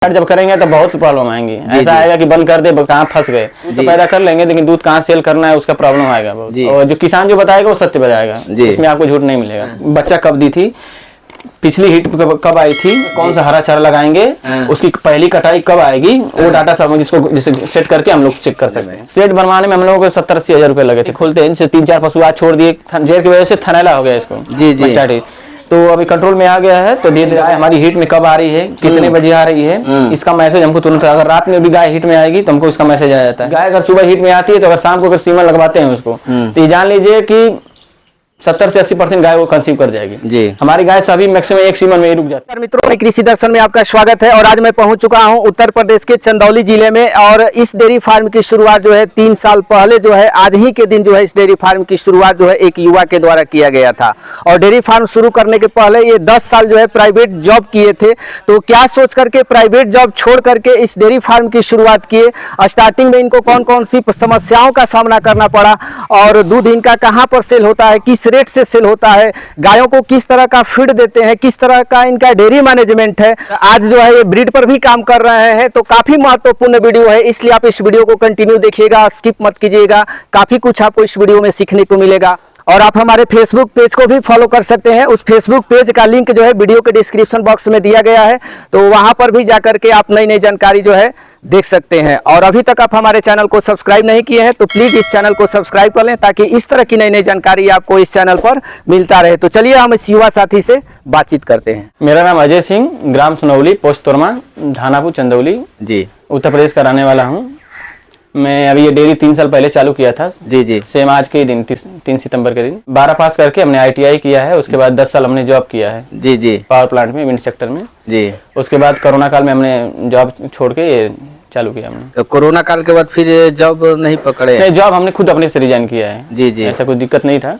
जब करेंगे तो बहुत प्रॉब्लम आएंगी। ऐसा आएगा कि बंद कर दे, कहाँ फंस गए तो पैदा कर लेंगे, लेकिन दूध कहाँ सेल करना है उसका प्रॉब्लम आएगा बहुत। और जो किसान जो बताएगा वो सत्य बताएगा, उसमें आपको झूठ नहीं मिलेगा। बच्चा कब दी थी, पिछली हिट कब आई थी, कौन सा हरा चारा लगाएंगे, उसकी पहली कटाई कब आएगी, वो डाटा सब जिसको जिसे सेट करके हम लोग चेक कर सकते हैं। सेट बनवाने में हम लोगों को 70-80 हजार रुपए लगे थे। खोलते हैं 3-4 पशु आज छोड़ दिए, जेर की वजह से थनैला हो गया इसको। जी तो अभी कंट्रोल में आ गया है। तो धीरे धीरे हमारी हिट में कब आ रही है, कितने बजे आ रही है, इसका मैसेज हमको तुरंत। अगर रात में भी गाय हिट में आएगी तो हमको इसका मैसेज आ जाता है। गाय अगर सुबह हिट में आती है तो अगर शाम को अगर सीमन लगवाते हैं उसको, तो ये जान लीजिए कि 70 से 80% गाय वो कंसीव कर जाएगी। जी हमारी गाय सभी मैक्सिमम एक सीमन में ही रुक जाती है। मित्रों, कृषि दर्शन में आपका स्वागत है। और आज मैं पहुंच चुका हूं उत्तर प्रदेश के चंदौली जिले में। और इस डेयरी फार्म की शुरुआत जो है 3 साल पहले जो है आज ही के दिन जो है इस डेयरी फार्म की शुरुआत जो है एक युवा के द्वारा किया गया था। और डेयरी फार्म शुरू करने के पहले ये 10 साल जो है प्राइवेट जॉब किए थे। तो क्या सोच करके प्राइवेट जॉब छोड़ करके इस डेयरी फार्म की शुरुआत किए, स्टार्टिंग में इनको कौन कौन सी समस्याओं का सामना करना पड़ा, और दूध इनका कहाँ पर सेल होता है, किस रेट से सेल होता है, गायों को किस तरह का फीड देते हैं, किस तरह का इनका डेयरी मैनेजमेंट है, आज जो है ये ब्रीड पर भी काम कर रहे हैं। तो काफी महत्वपूर्ण वीडियो है, इसलिए आप इस वीडियो को कंटिन्यू देखिएगा, स्किप मत कीजिएगा। काफी कुछ आपको इस वीडियो में सीखने को मिलेगा। और आप हमारे फेसबुक पेज को भी फॉलो कर सकते हैं। उस फेसबुक पेज का लिंक जो है वीडियो के डिस्क्रिप्शन बॉक्स में दिया गया है, तो वहां पर भी जाकर के आप नई नई जानकारी जो है देख सकते हैं। और अभी तक आप हमारे चैनल को सब्सक्राइब नहीं किए हैं तो प्लीज इस चैनल को सब्सक्राइब कर लें, ताकि इस तरह की नई नई जानकारी आपको इस चैनल पर मिलता रहे। तो चलिए हम इस युवा साथी से बातचीत करते हैं। मेरा नाम अजय सिंह, ग्राम सुनौली, पोस्ट तोरमा, धानापुर, चंदौली, जी उत्तर प्रदेश का रहने वाला हूँ। मैं अभी ये डेयरी 3 साल पहले चालू किया था। जी सेम आज के दिन 3 सितंबर के दिन 12 पास करके हमने ITI किया है। उसके बाद 10 साल हमने जॉब किया है। जी पावर प्लांट में, विंड सेक्टर में। जी उसके बाद कोरोना काल में हमने जॉब छोड़ के ये चालू किया हमने। तो कोरोना काल के बाद फिर जॉब नहीं पकड़े? नहीं, जॉब हमने खुद अपने से रिजाइन किया है। जी ऐसा कोई दिक्कत नहीं था,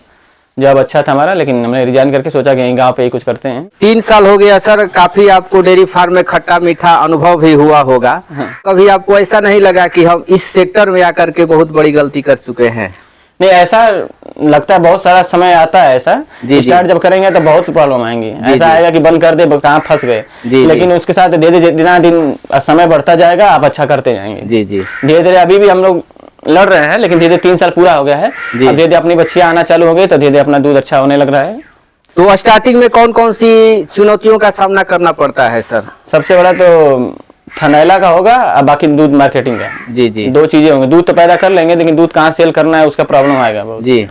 जॉब अच्छा था हमारा, लेकिन हमने रिजाइन करके सोचा कि गांव पे ही कुछ करते हैं। 3 साल हो गया सर, काफी आपको डेयरी फार्म में खट्टा मीठा अनुभव भी हुआ होगा। कभी आपको ऐसा नहीं लगा कि हम इस सेक्टर में आकर के बहुत बड़ी गलती कर चुके हैं? नहीं, ऐसा लगता है, बहुत सारा समय आता है ऐसा। स्टार्ट जब करेंगे तो बहुत प्रॉब्लम आएंगी। ऐसा आएगा कि बंद कर दे, कहाँ फंस गए, लेकिन उसके साथ धीरे दिन समय बढ़ता जाएगा, आप अच्छा करते जाएंगे। धीरे धीरे अभी भी हम लोग लड़ रहे हैं, लेकिन धीरे 3 साल पूरा हो गया है। अब धीरे धीरे अपनी बच्चियां आना चालू हो गई तो धीरे अपना दूध अच्छा होने लग रहा है। तो स्टार्टिंग में कौन कौन सी चुनौतियों का सामना करना पड़ता है सर? सबसे बड़ा तो थनैला का होगा, और बाकी दूध मार्केटिंग का। जी 2 चीजें होंगी। दूध तो पैदा कर लेंगे, लेकिन दूध कहाँ सेल करना है उसका प्रॉब्लम आएगा बहुत। जी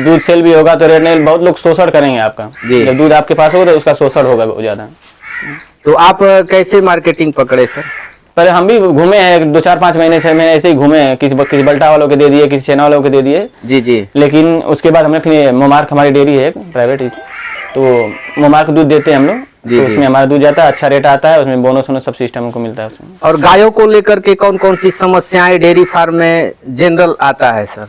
दूध सेल भी होगा तो रेट नहीं, बहुत लोग शोषण करेंगे आपका। जब दूध आपके पास होगा तो उसका शोषण होगा बहुत ज्यादा। तो आप कैसे मार्केटिंग पकड़े सर? पहले हम भी घूमे हैं 2-4-5 महीने से, मैं ऐसे ही घूमे हैं, किसी बल्टा वालों के दे दिए, किसी सेना वालों के दे दिए। जी लेकिन उसके बाद हमने फिर मोमार्क, हमारी डेयरी है प्राइवेट, तो मोमार्क दूध देते हैं हम लोग। तो उसमें हमारा दूध जाता है, अच्छा रेट आता है, उसमें बोनस सब सिस्टम हमको मिलता है उसमें। और गायों को लेकर के कौन कौन सी समस्याएं डेयरी फार्म में जनरल आता है सर?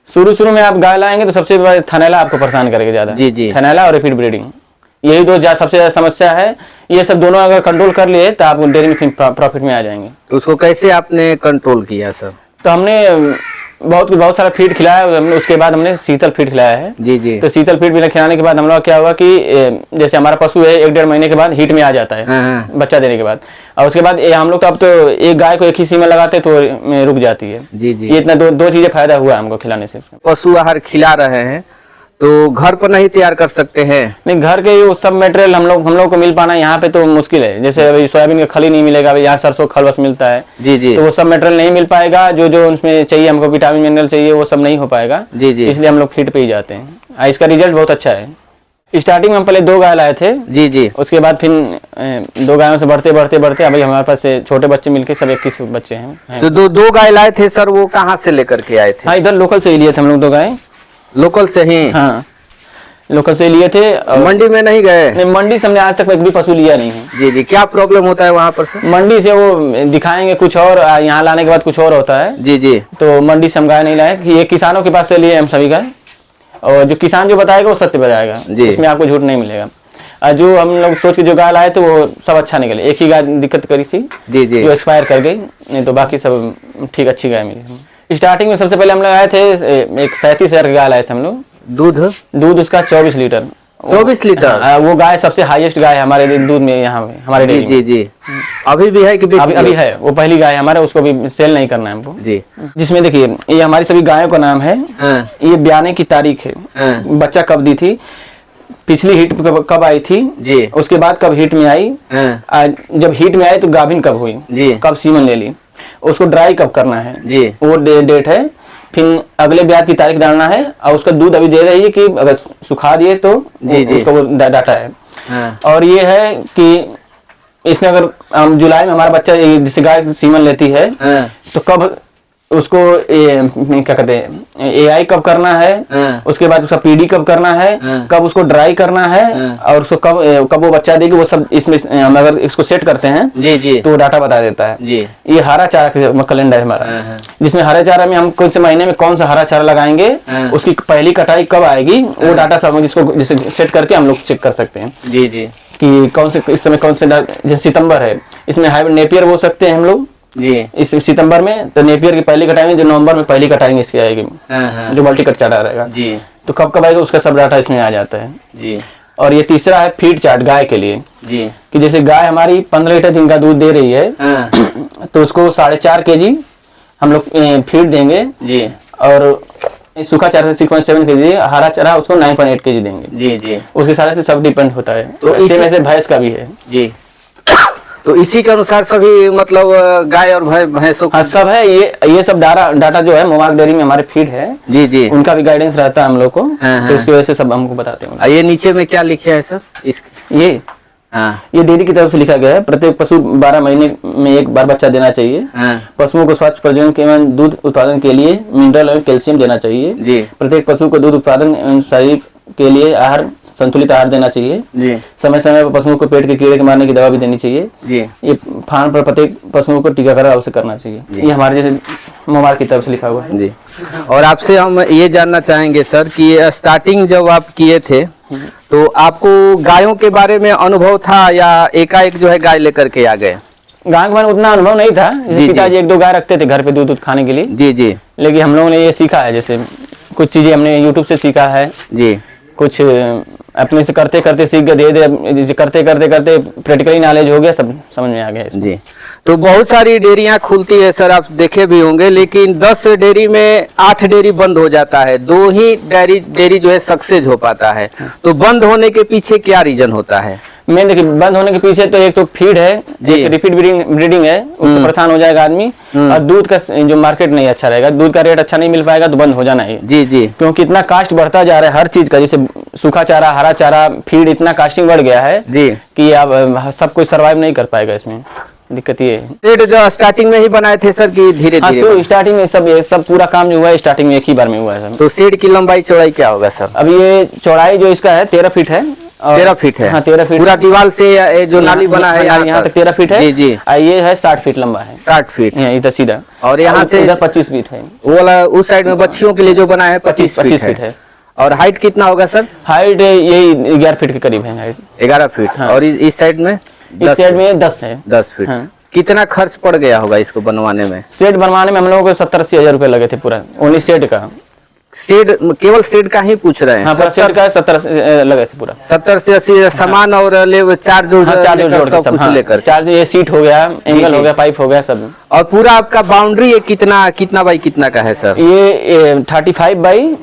शुरू में आप गाय लाएंगे तो सबसे बड़ा थनैला आपको परेशान करेगा ज्यादा। जी थनैला और रिपीट ब्रीडिंग, यही 2 सबसे ज्यादा समस्या है। ये सब दोनों अगर कंट्रोल कर लिए तो आप डेयरी में प्रॉफिट में आ जाएंगे। तो उसको कैसे आपने कंट्रोल किया सर? तो हमने बहुत सारा फीड खिलाया हमने, उसके बाद हमने शीतल फीड खिलाया है। जी तो शीतल फीड भी खिलाने के बाद हम लोग क्या हुआ कि जैसे हमारा पशु है 1-1.5 महीने के बाद हीट में आ जाता है बच्चा देने के बाद, और उसके बाद हम लोग तो अब तो एक गाय को एक ही सीमा लगाते तो रुक जाती है। जी ये इतना 2 चीजें फायदा हुआ हमको खिलाने से। पशु आहार खिला रहे हैं तो घर पर नहीं तैयार कर सकते हैं? नहीं, घर के वो सब मटेरियल हम लोग को मिल पाना यहाँ पे तो मुश्किल है। जैसे अभी सोयाबीन का खल ही नहीं मिलेगा, अभी यहाँ सरसों खल बस मिलता है। जी तो वो सब मटेरियल नहीं मिल पाएगा, जो उसमें चाहिए हमको, विटामिन मिनरल चाहिए, वो सब नहीं हो पाएगा। जी इसलिए हम लोग फीड पे ही जाते हैं। इसका रिजल्ट बहुत अच्छा है। स्टार्टिंग में हम पहले 2 गाय लाए थे। जी उसके बाद फिर 2 गायों से बढ़ते अभी हमारे पास छोटे बच्चे मिलके सब 21 बच्चे हैं। तो 2 गाय लाए थे सर, वो कहाँ से लेकर के आए थे? हाँ, इधर लोकल से ही लिए थे हम लोग 2 गाय। लोकल से ही? हाँ, लोकल से लिए थे। मंडी में नहीं गए? नहीं, मंडी से हमने आज तक एक भी पशु लिया नहीं है। जी क्या प्रॉब्लम होता है वहाँ पर से? मंडी से वो दिखाएंगे कुछ और, यहाँ लाने के बाद कुछ और होता है। जी तो मंडी से हम गाय नहीं लाए, कि ये किसानों के पास से लिए हम सभी गाय, और जो किसान जो बताएगा वो सत्य बताएगा, उसमें आपको झूठ नहीं मिलेगा। जो हम लोग सोच के जो गाय लाए थे वो सब अच्छा निकले। एक ही गाय दिक्कत करी थी जो एक्सपायर कर गई, नहीं तो बाकी सब ठीक अच्छी गाय मिली। स्टार्टिंग में सबसे पहले हम लोग आए थे एक 37 हजार की गाय लाए थे हम लोग। दूध उसका 24 लीटर, 24 लीटर। वो गाय सबसे हाईएस्ट गाय है हमारे दूध में, यहाँ में हमारे डेयरी में। जी जी। अभी भी है कि अभी है, वो पहली गाय है हमारे, उसको भी सेल नहीं करना है हमको जी। जिसमें देखिए ये हमारी सभी गायों का नाम है, ये ब्याने की तारीख है, बच्चा कब दी थी, पिछली हीट कब आई थी जी, उसके बाद कब हीट में आई, जब हीट में आई तो गाभिन कब हुई जी, कब सीमन ले ली, उसको ड्राई कब करना है जी, वो डेट है। फिर अगले ब्याज की तारीख डालना है और उसका दूध अभी दे रही है कि अगर सुखा दिए तो जी, उसका वो डाटा है। और ये है कि इसने अगर जुलाई में हमारा बच्चा जिससे गाय सीमन लेती है तो कब उसको क्या कहते हैं एआई कब करना है, उसके बाद उसका पीडी कब करना है, कब उसको ड्राई करना है और उसको कब वो बच्चा देगी, वो सब इसमें हम अगर इसको सेट करते हैं जी जी तो डाटा बता देता है जी। ये हरा चारा का कैलेंडर है हमारा, जिसमें हरे चारा में हम कौन से महीने में कौन सा हरा चारा लगाएंगे, उसकी पहली कटाई कब आएगी, वो डाटा सब जिसको जिसे सेट करके हम लोग चेक कर सकते हैं जी जी कि कौन से इस समय कौन से, जैसे सितंबर है इसमें हाइब्रिड नेपियर बो सकते हैं हम लोग जी, इस सितंबर में तो नेपियर की पहली कटाई जो नवंबर में पहली कटाई इसकी आएगी जो मल्टी कट चार्ट रहेगा जी, तो कब कब आएगा उसका सब डाटा इसमें आ जाता है जी। और ये तीसरा है फीड चार्ट गाय के लिए जी, कि जैसे गाय हमारी 15 लीटर दिन का दूध दे रही है तो उसको 4.5 kg हम लोग फीड देंगे जी, और सूखा चारा 6.7 kg, हरा चारा उसको 9.8 kg देंगे जी जी। उसके सारे से सब डिपेंड होता है, तो इसी में से भैंस का भी है जी। तो इसी के अनुसार सभी मतलब गाय और भैंसों हाँ सब है, ये सब डाटा जो है मोबाइल डेयरी में हमारे फीड है जी जी, उनका भी गाइडेंस रहता है हम लोग को, तो इसकी वजह से सब हमको बताते हैं। ये नीचे में क्या लिखे है सर ये डेयरी की तरफ से लिखा गया है, प्रत्येक पशु 12 महीने में एक बार बच्चा देना चाहिए, पशुओं को स्वास्थ्य प्रजनन के दूध उत्पादन के लिए मिनरल और कैल्शियम देना चाहिए जी, प्रत्येक पशु को दूध उत्पादन शरीर के लिए आहार संतुलित आहार देना चाहिए जी, समय समय पर पशुओं को पेट के कीड़े के मारने की दवा भी देनी चाहिए जी, ये फार्म पर प्रत्येक पशुओं को टीकाकरण अवश्य करना चाहिए, ये हमारे जैसे मोबाइल की तरफ से लिखा हुआ है जी। और आपसे हम ये जानना चाहेंगे सर कि स्टार्टिंग जब आप किए थे तो आपको गायों के बारे में अनुभव था या एकाएक जो है गाय लेकर के आ गए? गाय के बारे में उतना अनुभव नहीं था, पिताजी 1-2 गाय रखते थे घर पे दूध खाने के लिए जी जी, लेकिन हम लोगों ने ये सीखा है, जैसे कुछ चीजें हमने यूट्यूब से सीखा है जी, कुछ अपने से करते करते सीख गए, धीरे करते करते करते प्रैक्टिकली नॉलेज हो गया, सब समझ में आ गया जी। तो बहुत सारी डेयरियां खुलती है सर, आप देखे भी होंगे, लेकिन 10 डेयरी में 8 डेयरी बंद हो जाता है, 2 ही डेयरी जो है सक्सेस हो पाता है, तो बंद होने के पीछे क्या रीजन होता है? मैं देखिए बंद होने के पीछे तो एक तो फीड है, एक रिपीट ब्रीडिंग है, उससे परेशान हो जाएगा आदमी, और दूध का जो मार्केट नहीं अच्छा रहेगा, दूध का रेट अच्छा नहीं मिल पाएगा तो बंद हो जाना है जी जी, क्योंकि इतना कास्ट बढ़ता जा रहा है हर चीज का, जैसे सूखा चारा, हरा चारा, फीड, इतना कास्टिंग बढ़ गया है जी कि अब सब कोई सर्वाइव नहीं कर पाएगा, इसमें दिक्कत ये है। सेड जो स्टार्टिंग में ही बनाए थे सर कि धीरे धीरे? स्टार्टिंग में ये सब पूरा काम जो हुआ है स्टार्टिंग में एक ही बार में हुआ है। तो सेड की लंबाई चौड़ाई क्या होगा सर? अब ये चौड़ाई जो इसका है 13 फीट है, 13 फीट है, हाँ 13 फीट पूरा दीवार से जो नाली बना है यहाँ तक 13 फीट है जी जी, ये है 60 फीट लंबा है, 60 फीट इधर सीधा, और यहाँ से इधर 25 फीट है, वो वाला उस साइड में बच्चियों के लिए जो बना है 25 फीट है। और हाइट कितना होगा सर? हाइट यही 11 फीट के करीब है हाइट, 11 फीट। और इस साइड में? इस साइड में 10 है, 10 फीट। कितना खर्च पड़ गया होगा इसको बनवाने में? सेट बनवाने में हम लोगों को 70-80 हजार रुपए लगे थे पूरा, ओनली सेट का। सेट केवल सेट का ही पूछ रहे हैं? हाँ, सेट का 70 लगे थे पूरा, 70 से 80 सामान और चार्ज लेकर, चार्ज ये सीट हो गया, एंगल हो गया, पाइप हो गया सब। और पूरा आपका बाउंड्री ये कितना बाई कितना का है सर? ये 35 बाई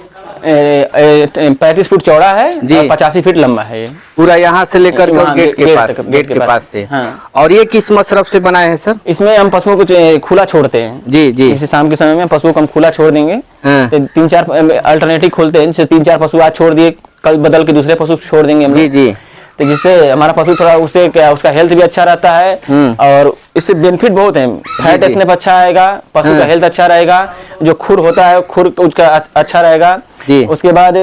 35 फुट चौड़ा है जी, 85 फीट लंबा है ये पूरा, यहाँ से लेकर गेट के पास से। हाँ। और ये किस मशरफ से बनाए हैं सर? इसमें हम पशुओं को खुला छोड़ते हैं जी जी, जैसे शाम के समय में पशुओं को हम खुला छोड़ देंगे, 3-4 अल्टरनेटिव खोलते हैं, जैसे 3-4 पशु आज छोड़ दिए, कल बदल के दूसरे पशु छोड़ देंगे हम जी जी, तो जिससे हमारा पशु थोड़ा उससे क्या उसका हेल्थ भी अच्छा रहता है, और इससे बेनिफिट बहुत है, फैट स्नैप अच्छा आएगा, पशु का हेल्थ अच्छा रहेगा, जो खुर होता है खुर उसका अच्छा रहेगा जी। उसके बाद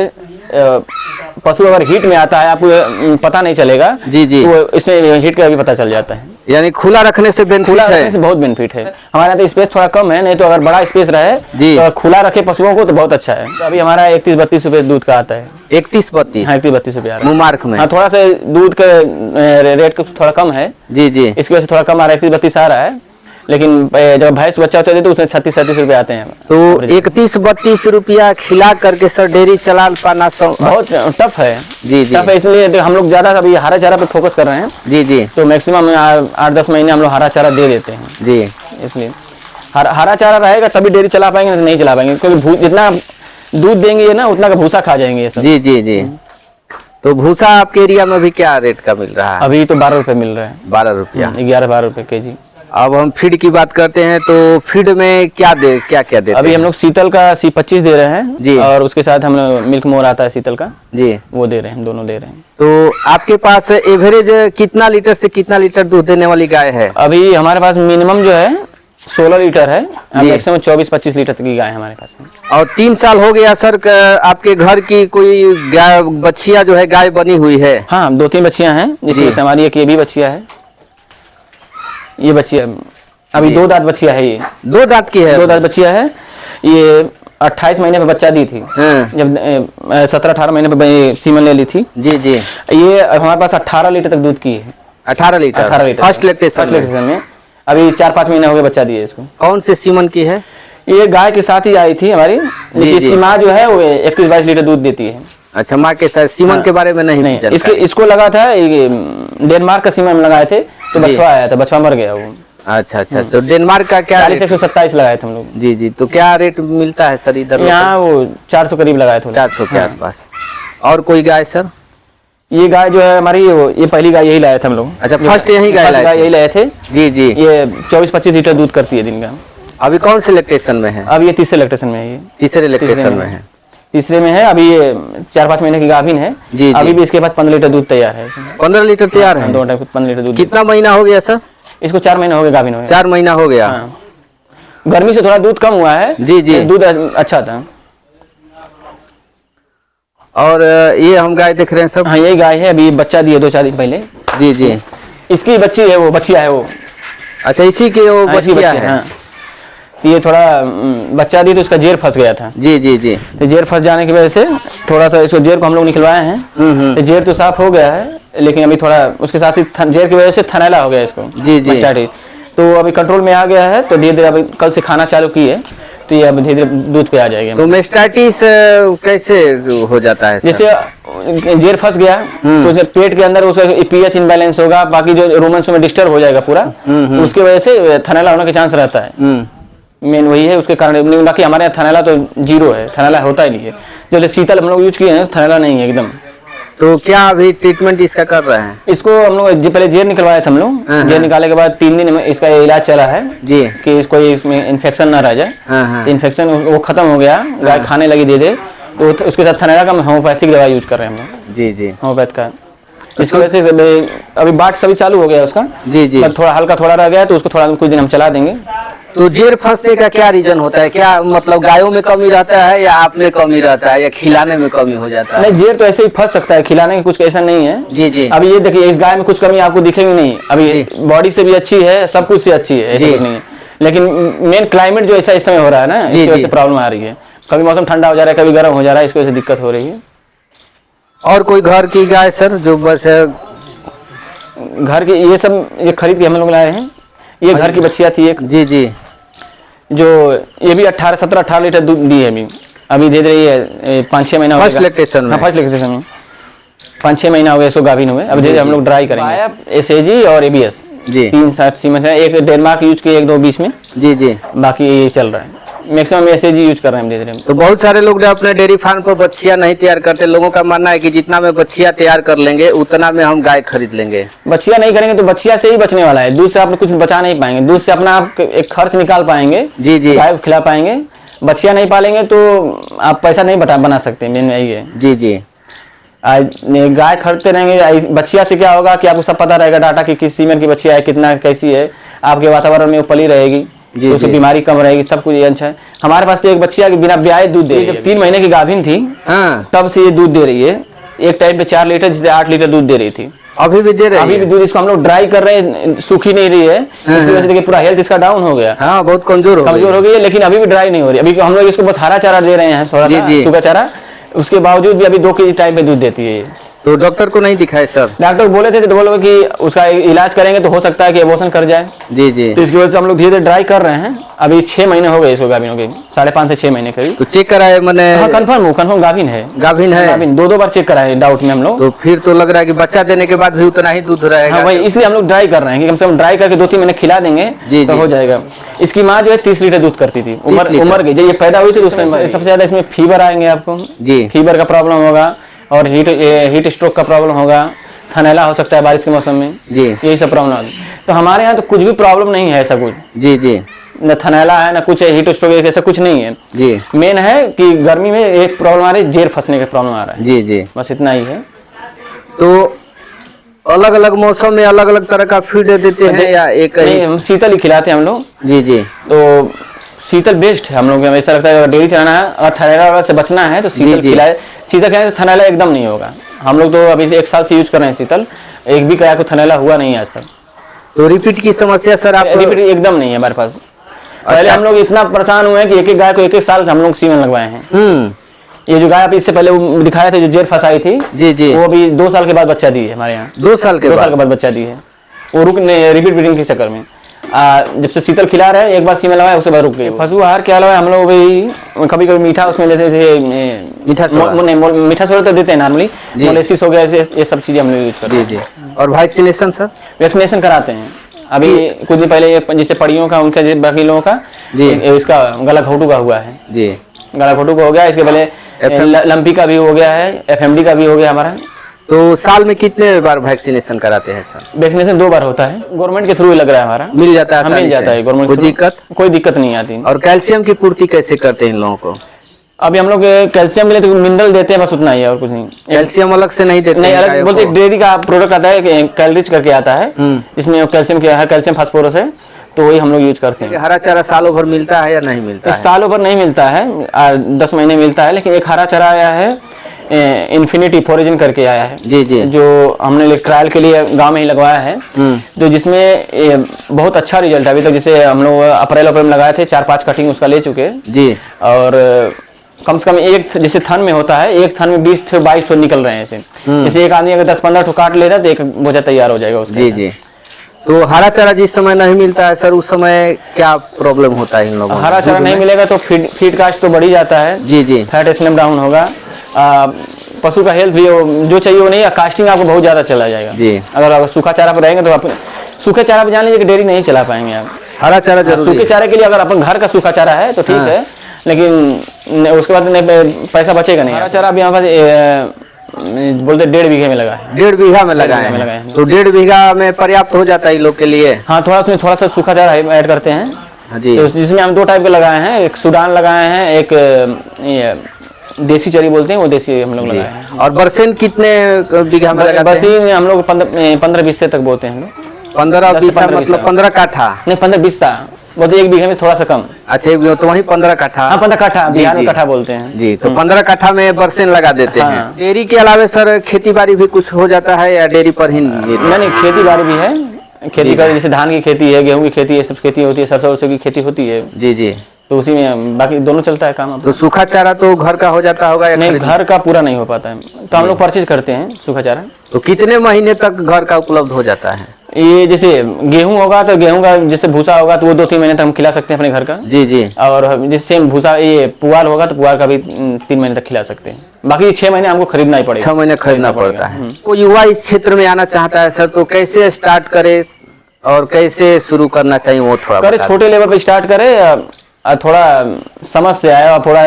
पशु अगर हीट में आता है आपको पता नहीं चलेगा जी जी, तो इसमें हीट का भी पता चल जाता है, यानी खुला रखने से बेनिफिट है? रखने से बहुत बेनिफिट है। हमारे यहाँ तो स्पेस थोड़ा कम है, नहीं तो अगर बड़ा स्पेस रहे तो खुला रखे पशुओं को तो बहुत अच्छा है। तो अभी हमारा 31-32 रुपए दूध का आता है। 31-32? हाँ, 31-32 रुपया मुबारक में। हाँ, थोड़ा सा दूध का रेट थोड़ा कम है जी जी, इसकी वजह से थोड़ा कम आ रहा है, 31-32 आ रहा है। लेकिन जब भैंस बच्चा होता है तो उसमें 36-37 रुपए आते हैं। तो 31-32 रुपया खिला करके सर डेयरी चला पाना बहुत टफ है। जी जी टफ है, इसलिए तो हम लोग ज्यादा अभी हरा चारा पे फोकस कर रहे हैं। जी जी। तो मैक्सिमम 8-10 महीने हम लोग हरा चारा दे देते हैं जी। इसलिए हरा चारा रहेगा तभी डेयरी चला पाएंगे, नहीं चला पाएंगे, क्योंकि जितना दूध देंगे ना उतना का भूसा खा जाएंगे ये सब। जी जी जी। तो भूसा आपके एरिया में भी क्या रेट का मिल रहा है? अभी तो 12 रुपए मिल रहा है। 12 रुपया, 11-12 रुपए केजी। अब हम फीड की बात करते हैं तो फीड में क्या देते अभी हम लोग शीतल का C25 दे रहे हैं जी, और उसके साथ हम लोग मिल्क मोर आता है शीतल का जी, वो दे रहे हैं, दोनों दे रहे हैं। तो आपके पास एवरेज कितना लीटर से कितना लीटर दूध देने वाली गाय है? अभी हमारे पास मिनिमम जो है 16 लीटर है, मैक्सिमम 24-25 लीटर तक की गाय हमारे पास है। और 3 साल हो गया सर आपके घर की कोई गाय बच्चिया जो है गाय बनी हुई है? हाँ, 2-3 बच्चियां हैं, जिसमें से हमारी एक ये भी बच्चिया है। ये बच्चिया अभी 2 दांत बच्चिया है। ये 2 दांत की है? 2 दांत बच्चिया है। ये 28 महीने पे बच्चा दी थी। जब 17-18 महीने पे सीमन ले ली थी। जी जी। ये हमारे पास 18 लीटर तक दूध की है। 18 लीटर फर्स्ट लैक्टेशन में। अभी 4-5 महीने हो गए बच्चा दिए इसको। कौन से सीमन की है? ये गाय के साथ ही आई थी हमारी, लेकिन इसकी माँ जो है वो 21-22 लीटर दूध देती है। अच्छा, माँ के साथ सीमन हाँ, के बारे में नहीं इसको लगा था डेनमार्क का सीमन में लगाए थे, तो बछवा आया था, बछवा मर गया वो। अच्छा अच्छा। तो डेनमार्क का क्या 40-127 लगाए थे हम लोग। जी जी। तो क्या रेट मिलता है सर इधर? यहाँ वो 400 करीब लगाए थे। 400 के आसपास। और कोई गाय सर? ये गाय जो है हमारी ये पहली गाय यही लाए थे हम लोग। अच्छा, फर्स्ट यही गाय यही लाए थे। जी जी। ये 24-25 लीटर दूध करती है दिन का। अभी कौन से लैक्टेशन में है? अब ये तीसरे लैक्टेशन में है। ये तीसरे लैक्टेशन में है। तीसरे में है। अभी ये 4-5 महीने की गाभिन है। जी, अभी भी इसके बाद 15 लीटर दूध तैयार है। 15 लीटर तैयार है? 2 टाइम 15 लीटर दूध। कितना महीना हो गया सर इसको? 4 महीने हो गए गाभिन हो। 4 महीना हो गया। हाँ। गर्मी से थोड़ा दूध कम हुआ है। जी जी। दूध अच्छा था। और ये हम गाय देख रहे हैं सब? हाँ, यही गाय है, अभी बच्चा दिए 2-4 दिन पहले। जी जी। इसकी बच्ची है, वो बच्चिया है वो। अच्छा, इसी के वो बच्चिया है। हाँ। ये थोड़ा बच्चा दी तो उसका जेर फंस गया था। जी जी जी। तो जेर फंस जाने की वजह से थोड़ा सा इसको जेर को हम लोग निकलवाए हैं। तो जेर तो साफ हो गया है, लेकिन अभी थोड़ा उसके साथ ही जेर की वजह से थनैला हो गया इसको। जी जी। तो अभी कंट्रोल में आ गया है, तो धीरे धीरे अभी कल से खाना चालू की है, तो ये अब धीरे धीरे दूध पे आ जाएगा। तो मेस्टाइटिस कैसे हो जाता है? जैसे जेर फंस गया तो उसे पेट के अंदर उसका पीएच इनबैलेंस होगा, बाकी जो रोमन्स में डिस्टर्ब हो जाएगा पूरा, तो उसकी वजह से थनैला होने के चांस रहता है। मेन वही है उसके कारण। बाकी हमारे यहाँ थनैला तो 0 है, थनैला होता ही नहीं है। जो शीतल हम लोग यूज किए हैं थनैला नहीं है एकदम। तो क्या अभी ट्रीटमेंट इसका कर रहे हैं? इसको हम लोग पहले जेर निकलवाए थे हम लोग। जेर निकालने के बाद 3 दिन में इसका इलाज चला है जी, कि इसको इसमें इन्फेक्शन ना रह जाए। तो इन्फेक्शन वो खत्म हो गया, गाय खाने लगी दे तो उसके साथ थनैला का होम्योपैथिक दवा यूज कर रहे हैं हम लोग। जी जी। होम्योपैथ का इसकी वजह से अभी बाट सभी चालू हो गया उसका। जी जी। थोड़ा हल्का थोड़ा रह गया तो उसको थोड़ा कुछ दिन हम चला देंगे। तो जेर फंसने का क्या रीजन होता है? क्या मतलब गायों में कमी रहता है या आप में कमी रहता है या खिलाने में कमी हो जाता है? नहीं, जेर तो ऐसे ही फंस सकता है, खिलाने की कुछ ऐसा नहीं है। जी जी। अभी ये देखिए इस गाय में कुछ कमी आपको दिखेगी नहीं। अभी बॉडी से भी अच्छी है, सब कुछ से अच्छी है, ऐसा कुछ नहीं है। लेकिन मेन क्लाइमेट जो ऐसा इस समय हो रहा है ना, इसकी वजह से प्रॉब्लम आ रही है। कभी मौसम ठंडा हो जा रहा है, कभी गर्म हो जा रहा है, इसकी वजह से दिक्कत हो रही है। और कोई घर की गाय सर जो बस घर की ये सब ये खरीद के हम लोग लाए हैं। ये घर की बच्चिया थी एक। जी जी। जो ये भी 17-18 लीटर दूध दी है अभी दे रही है। 5-6 महीना फर्स्ट लैक्टेशन में। फर्स्ट लैक्टेशन में 5-6 महीना हो गया इसको गाभिन हुए। अब हम लोग ड्राई करेंगे। SAG और ABS जी 3 सीमेंट है। एक डेनमार्क यूज किए, 1-2 बीच में। जी जी। बाकी ये चल रहा है, मैक्सिमम SAG यूज कर रहे हैं हम। तो बहुत सारे लोग जो अपने डेयरी फार्म पर बच्चियां नहीं तैयार करते, लोगों का मानना है कि जितना में बच्चियां तैयार कर लेंगे उतना में हम गाय खरीद लेंगे। बच्चियां नहीं करेंगे तो बच्चियां से ही बचने वाला है। दूध से आप कुछ बचा नहीं पाएंगे। दूध से अपना आप एक खर्च निकाल पाएंगे। जी जी। गाय को खिला पाएंगे। बच्चियां नहीं पालेंगे तो आप पैसा नहीं बना सकते। मेन यही है। जी जी। गाय खरीदते रहेंगे, बच्चिया से क्या होगा कि आपको सब पता रहेगा डाटा कि किस सीमेंट की बच्चिया है, कितना कैसी है, आपके वातावरण में वो पली रहेगी, तो उससे बीमारी कम रहेगी, सब कुछ अच्छा है। हमारे पास तो एक बच्चिया के बिना ब्याह दूध दे रही है। जब 3 महीने की गाभिन थी तब से ये दूध दे रही है। एक टाइम पे 4 लीटर जिसे 8 लीटर दूध दे रही थी। अभी भी दे रही है? अभी भी दूध इसको हम लोग ड्राई कर रहे हैं, सूखी नहीं रही है। इसकी वजह से देखिए पूरा हेल्थ इसका डाउन हो गया। हाँ, बहुत कमजोर हो गई है, लेकिन अभी भी ड्राई नहीं हो रही। अभी हम लोग इसको बस हरा चारा दे रहे हैं, थोड़ा सा सूखा चारा। उसके बावजूद भी अभी 2 केजी टाइम पे दूध देती है। तो डॉक्टर को नहीं दिखाए सर? डॉक्टर बोले थे तो बोले कि उसका इलाज करेंगे तो हो सकता है कि एबॉर्शन कर जाए। जी जी। तो इसकी वजह से हम लोग धीरे धीरे ट्राई कर रहे हैं। अभी 6 महीने हो गए इसको गाभिन के, 5.5 से 6 महीने करीब। तो चेक कराए मैंने? हाँ कंफर्म गाभिन है। गाभिन है? गाभिन 2 बार चेक कराए डाउट में हम लोग। तो फिर तो लग रहा है कि बच्चा देने के बाद भी उतना ही दूध रहेगा। हाँ भाई, इसलिए हम लोग ट्राई कर रहे हैं कि कम से कम ट्राई करके 2-3 महीने खिला देंगे तो हो जाएगा। इसकी माँ जो है 30 लीटर दूध करती थी। उम्र की जब ये पैदा हुई थी उस समय सबसे ज्यादा इसमें फीवर आएंगे आपको जी, फीवर का प्रॉब्लम होगा और हीट स्ट्रोक का प्रॉब्लम होगा, थनैला हो सकता है बारिश के मौसम में जी, यही सब प्रॉब्लम है। तो हमारे यहाँ तो कुछ भी प्रॉब्लम नहीं है ऐसा कुछ जी जी, न थनैला है न कुछ है, हीट स्ट्रोक ऐसा कुछ नहीं है जी। मेन है कि गर्मी में एक प्रॉब्लम आ रही है, जेर फंसने का प्रॉब्लम आ रहा है जी जी, बस इतना ही है। तो अलग अलग मौसम में अलग अलग तरह का फीड देते हैं या एक? नहीं, हम शीतल ही खिलाते हैं हम लोग जी जी। तो शीतल बेस्ट है हम लोग, ऐसा लगता है अगर डेयरी चलाना है और थनैला से बचना है तो शीतल खिलाए। शीतल खिलाने से थनैला एकदम नहीं होगा। हम लोग तो अभी 1 साल से यूज कर रहे हैं शीतल, एक भी गाय को थनैला हुआ नहीं आज तक। तो रिपीट की समस्या सर आप? रिपीट एकदम नहीं है हमारे पास। पहले हम लोग इतना परेशान हुए हैं कि एक गाय को 1 साल से हम लोग सीमन लगवाए हैं। ये जो गाय आप इससे पहले दिखाया था जो जेर फंसाई थी जी जी, वो अभी 2 साल के बाद बच्चा दी है हमारे यहाँ। 2 साल के बाद बच्चा दी है, वो रिपीट ब्रीडिंग के चक्कर में। जब से शीतल खिला रहे हैं, एक बार सीमन लगाया उसके बाद रुक गई। पशु आहार के अलावा हम लोग भी कभी कभी मीठा उसमें देते थे, मीठा सोडा तो देते हैं नॉर्मली, मोलेसिस हो गया, ये सब चीजें हम लोग यूज करते हैं। और वैक्सीनेशन सर? वैक्सीनेशन कराते हैं। अभी कुछ दिन पहले जैसे पड़ियों का, उनका बाकी लोगों का इसका गला घोटू का हुआ है जी, गला घोटू का हो गया। इसके पहले लंपी का भी हो गया है, FMD का भी हो गया हमारा। तो साल में कितने बार वैक्सीनेशन कराते हैं सर? वैक्सीनेशन 2 बार होता है, गवर्नमेंट के थ्रू लग रहा है हमारा, मिल जाता है? मिल जाता है गवर्नमेंट, कोई दिक्कत नहीं आती। और कैल्शियम की पूर्ति कैसे करते हैं इन लोगों को? अभी हम लोग कैल्शियम के लिए तो मिनरल देते हैं, बस उतना ही है और कुछ नहीं। कैल्शियम अलग से नहीं देते? नहीं, अलग बोलते डेयरी का प्रोडक्ट आता है, कैलरिच करके आता है, इसमें कैल्शियम क्या है, कैल्शियम फास्फोरस है, तो वही हम लोग यूज करते हैं। हरा चारा सालों भर मिलता है या नहीं मिलता है? सालों भर नहीं मिलता है, 10 महीने मिलता है, लेकिन एक हरा चारा आया है इन्फिनिटी फोरेजन करके आया है जी जी, जो हमने ट्रायल के लिए गांव में ही लगवाया है, जो जिसमें बहुत अच्छा रिजल्ट है। अभी तक जैसे हम लोग अप्रैल में लगाए थे, 4-5 कटिंग उसका ले चुके जी। और कम से कम एक जैसे थन में होता है, एक थन में 20-22 ठो निकल रहे हैं ऐसे। जैसे एक आदमी अगर 10-15 ठो काट ले रहा है तो एक बोझा तैयार हो जाएगा उसका जी जी। तो हरा चारा जिस समय नहीं मिलता है सर, उस समय क्या प्रॉब्लम होता है इन लोगों को? हरा चारा नहीं मिलेगा तो फीड कास्ट तो बढ़ ही जाता है जी जी, फैट स्लैम डाउन होगा, पशु का हेल्थ भी जो चाहिए वो नहीं, कास्टिंग आपको बहुत ज्यादा चला जाएगा जी। अगर सूखा चारा पर रहेंगे तो आप सूखे चारा पर जान लीजिए कि डेयरी नहीं चला पाएंगे आप। हरा चारा जरूरी है। सूखे चारे के लिए अगर अपन घर का सूखा चारा है तो ठीक है, लेकिन उसके बाद पैसा बचेगा नहीं। हरा चारा अभी यहाँ पर बोलते 1.5 बीघे में लगा है। 1.5 बीघा में लगा है, तो 1.5 बीघा में पर्याप्त हो जाता है इन लोग के लिए? हाँ, थोड़ा सा सूखा चारा ऐड करते हैं जी। तो जिसमें हम 2 टाइप के लगाए हैं, एक सूडान लगाए हैं, एक देसी चरी बोलते हैं, वो देसी हम लोग लगाए हैं। और बरसीन कितने बीघा में लगाते हैं? बरसीन हम लोग 15-20 से तक बोते हैं हम लोग। 15-20 मतलब 15 काठा? नहीं, 15-20 बोलते 1 बीघे में थोड़ा सा कम। अच्छा, तो वही 15 काठा? हाँ, 15 काठा, बिहार में काठा बोलते हैं जी। तो 15 काठा में बरसीन लगा देते हैं। डेयरी के अलावा सर खेती बाड़ी भी कुछ हो जाता है या डेयरी पर ही? नहीं, खेती बाड़ी भी है, खेती का जैसे धान की खेती है, गेहूं की खेती है, सब खेती होती है, सरसों की खेती होती है जी जी। तो उसी में बाकी दोनों चलता है काम। तो सूखा चारा तो घर का हो जाता होगा या नहीं? घर का पूरा नहीं हो पाता है, तो हम लोग परचेज करते हैं सूखा चारा। तो कितने महीने तक घर का उपलब्ध हो जाता है? ये जैसे गेहूं होगा तो गेहूं का जैसे भूसा होगा तो वो 2-3 महीने तक हम खिला सकते हैं अपने घर का जी जी। और जैसे सेम भूसा ये पुआल होगा तो पुआल का भी 3 महीने तक खिला सकते हैं। बाकी 6 महीने हमको खरीदना ही पड़ेगा। 6 महीने खरीदना पड़ता है। कोई युवा इस क्षेत्र में आना चाहता है सर, तो कैसे स्टार्ट करे और कैसे शुरू करना चाहिए वो थोड़ा करे? छोटे लेवल पे स्टार्ट करे, थोड़ा समझ से आए और थोड़ा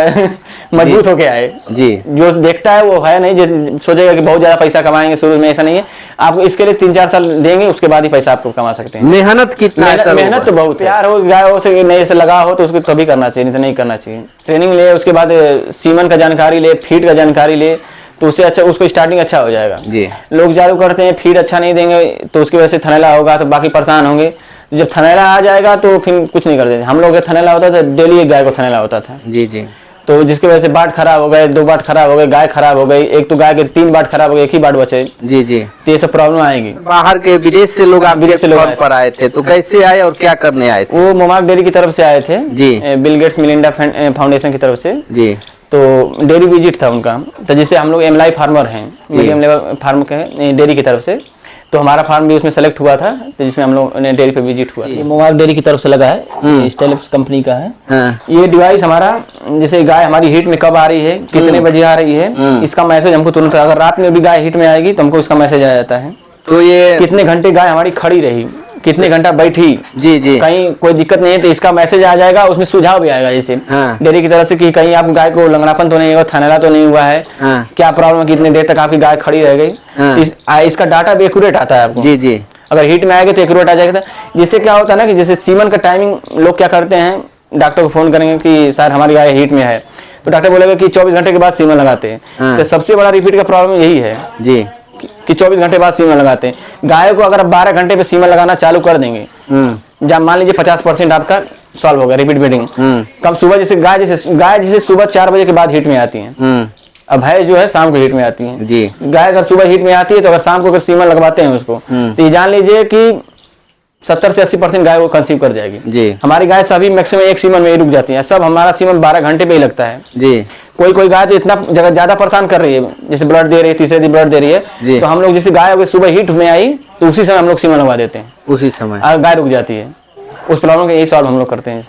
मजबूत होके आए जी। जो देखता है वो है नहीं, जो सोचेगा कि बहुत ज्यादा पैसा कमाएंगे शुरू में, ऐसा नहीं है। आपको इसके लिए 3-4 साल देंगे, उसके बाद ही पैसा आपको कमा सकते हैं। मेहनत कितना है? मेहनत तो बहुत है यार, हो गाय हो से नए से लगा हो तो उसको तभी करना चाहिए, नहीं तो नहीं करना चाहिए। ट्रेनिंग ले, उसके बाद सीमन का जानकारी ले, फीड का जानकारी ले, तो उससे अच्छा उसको स्टार्टिंग अच्छा हो जाएगा जी। लोग जारू करते हैं, फीड अच्छा नहीं देंगे तो उसकी वजह से थनैला होगा तो बाकी परेशान होंगे। जब थनैला आ जाएगा तो फिर कुछ नहीं करते। हम लोग थनैला होता था, डेली एक गाय को थनैला होता था जी जी। तो जिसकी वजह से बाट खराब हो गए, 2 बाट खराब हो गए, गाय खराब हो गई, एक तो गाय के 3 बाट खराब हो गए, एक ही बाट बचे जी जी। तो ये सब प्रॉब्लम आएगी। बाहर के विदेश से लोग पर आए थे, तो कैसे आए और क्या करने आए थे? वो मोमाक डेयरी की तरफ से आए थे जी, बिल गेट्स मिलिंडा फाउंडेशन की तरफ से जी। तो डेयरी विजिट था उनका, तो जिससे हम लोग एमलाई फार्मर हैं, मीडियम लेवल फार्म के डेयरी की तरफ से, तो हमारा फार्म भी उसमें सेलेक्ट हुआ था, तो जिसमें हम लोग ने डेयरी पे विजिट हुआ। ये मोबाइल डेयरी की तरफ से लगा है, स्टेलिप्स कंपनी का है। ये डिवाइस हमारा, जैसे गाय हमारी हीट में कब आ रही है, कितने बजे आ रही है, इसका मैसेज हमको तुरंत, अगर रात में भी गाय हीट में आएगी तो हमको इसका मैसेज आ जाता है। तो ये कितने घंटे गाय हमारी खड़ी रही, कितने घंटा बैठी, जी जी, कहीं कोई दिक्कत नहीं है तो इसका मैसेज आ जाएगा, उसमें सुझाव भी आएगा जैसे डेयरी की तरफ से कि कहीं आप गाय को लंगड़ापन तो नहीं हुआ, थनैला तो नहीं हुआ है, क्या प्रॉब्लम है, कितनी देर तक आपकी गाय खड़ी रह गई, इसका डाटा भी एक्यूरेट आता है आपको। जी जी, अगर हीट में आएगा तो एक्यूरेट आ जाएगा। जिससे क्या होता है ना कि जैसे सीमन का टाइमिंग लोग क्या करते हैं, डॉक्टर को फोन करेंगे कि सर हमारी गाय हीट में है, तो डॉक्टर बोलेगा कि 24 घंटे के बाद सीमन लगाते हैं। तो सबसे बड़ा रिपीट का प्रॉब्लम यही है जी कि 24 घंटे बाद सीमन लगाते हैं। गाय को अगर आप 12 घंटे पे सीमन लगाना चालू कर देंगे, जब मान लीजिए 50% आपका सॉल्व हो गया रिपीट ब्रीडिंग। कब सुबह जैसे गाय सुबह 4 बजे के बाद हीट में आती है, अब भैंस जो है शाम को हीट में आती है जी। गाय अगर सुबह हीट में आती है तो अगर शाम को अगर सीमन लगवाते हैं उसको, तो ये जान लीजिए कि 70 से 80% गाय वो कंसीव कर जाएगी जी। हमारी गाय सभी मैक्सिमम एक सीमन में ही रुक जाती है, सब हमारा सीमन 12 घंटे पे ही लगता है जी। कोई गाय तो इतना ज्यादा परेशान कर रही है, जैसे ब्लड दे रही है, तीसरे दिन ब्लड दे रही है, तो हम लोग जैसे गाय अगर सुबह हीट में आई तो उसी समय हम लोग सीमन लगवा देते हैं, उसी समय गाय रुक जाती है। उस प्रॉब्लम को यही सॉल्व हम लोग करते हैं।